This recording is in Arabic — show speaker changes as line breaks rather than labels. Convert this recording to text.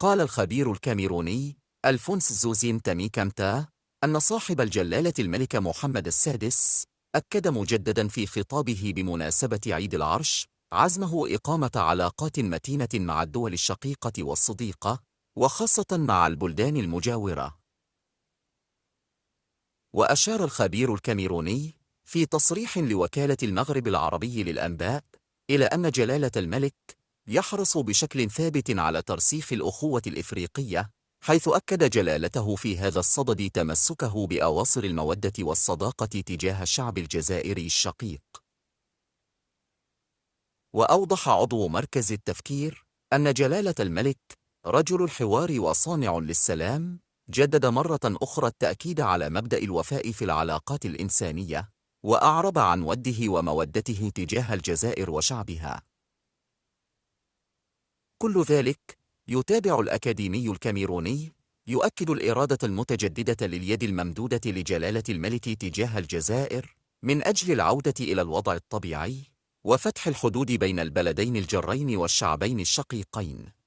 قال الخبير الكاميروني ألفونس زوزين تامي كامتا أن صاحب الجلالة الملك محمد السادس أكد مجددا في خطابه بمناسبة عيد العرش عزمه إقامة علاقات متينة مع الدول الشقيقة والصديقة، وخاصة مع البلدان المجاورة. وأشار الخبير الكاميروني في تصريح لوكالة المغرب العربي للأنباء إلى أن جلالة الملك يحرص بشكل ثابت على ترسيخ الأخوة الإفريقية، حيث أكد جلالته في هذا الصدد تمسكه بأواصر المودة والصداقة تجاه الشعب الجزائري الشقيق. وأوضح عضو مركز التفكير أن جلالة الملك رجل الحوار وصانع للسلام، جدد مرة أخرى التأكيد على مبدأ الوفاء في العلاقات الإنسانية، وأعرب عن وده ومودته تجاه الجزائر وشعبها. كل ذلك يتابع الأكاديمي الكاميروني يؤكد الإرادة المتجددة لليد الممدودة لجلالة الملك تجاه الجزائر من أجل العودة إلى الوضع الطبيعي وفتح الحدود بين البلدين الجارين والشعبين الشقيقين.